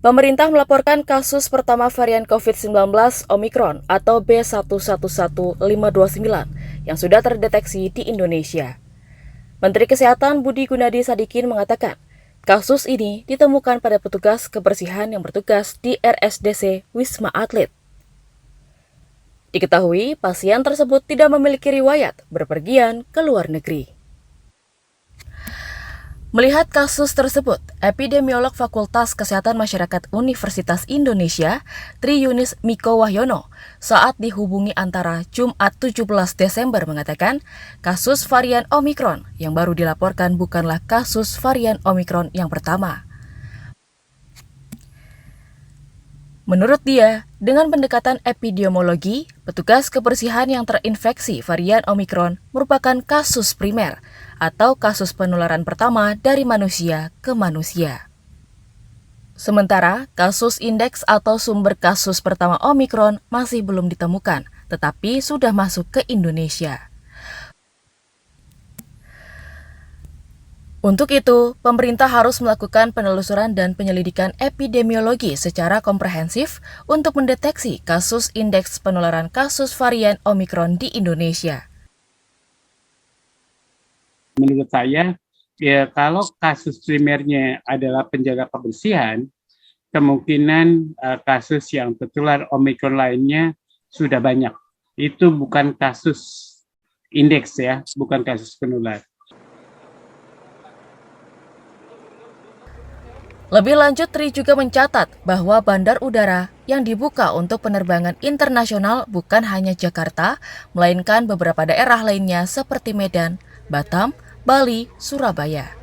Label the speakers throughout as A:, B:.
A: Pemerintah melaporkan kasus pertama varian COVID-19 Omicron atau B111529 yang sudah terdeteksi di Indonesia. Menteri Kesehatan Budi Gunadi Sadikin mengatakan, kasus ini ditemukan pada petugas kebersihan yang bertugas di RSDC Wisma Atlet. Diketahui, pasien tersebut tidak memiliki riwayat berpergian ke luar negeri. Melihat kasus tersebut, epidemiolog Fakultas Kesehatan Masyarakat Universitas Indonesia, Tri Yunis Miko Wahyono, saat dihubungi antara Jumat 17 Desember mengatakan, kasus varian Omicron yang baru dilaporkan bukanlah kasus varian Omicron yang pertama. Menurut dia, dengan pendekatan epidemiologi, petugas kebersihan yang terinfeksi varian Omicron merupakan kasus primer atau kasus penularan pertama dari manusia ke manusia. Sementara, kasus indeks atau sumber kasus pertama Omicron masih belum ditemukan, tetapi sudah masuk ke Indonesia. Untuk itu, pemerintah harus melakukan penelusuran dan penyelidikan epidemiologi secara komprehensif untuk mendeteksi kasus indeks penularan kasus varian Omicron di Indonesia.
B: Menurut saya, ya kalau kasus primernya adalah penjaga kebersihan, kemungkinan kasus yang tertular Omicron lainnya sudah banyak. Itu bukan kasus indeks ya, bukan kasus penular.
A: Lebih lanjut, Tri juga mencatat bahwa bandar udara yang dibuka untuk penerbangan internasional bukan hanya Jakarta, melainkan beberapa daerah lainnya seperti Medan, Batam, Bali, Surabaya.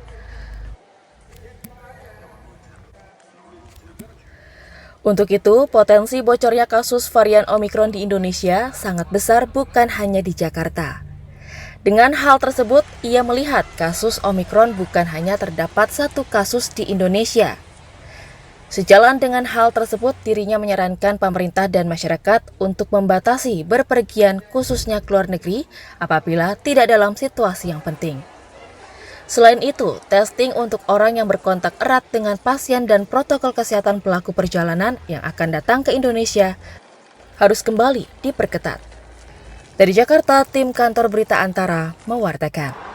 A: Untuk itu, potensi bocornya kasus varian Omicron di Indonesia sangat besar bukan hanya di Jakarta. Dengan hal tersebut, ia melihat kasus Omicron bukan hanya terdapat satu kasus di Indonesia. Sejalan dengan hal tersebut, dirinya menyarankan pemerintah dan masyarakat untuk membatasi berpergian khususnya ke luar negeri apabila tidak dalam situasi yang penting. Selain itu, testing untuk orang yang berkontak erat dengan pasien dan protokol kesehatan pelaku perjalanan yang akan datang ke Indonesia harus kembali diperketat. Dari Jakarta, tim kantor Berita Antara mewartakan.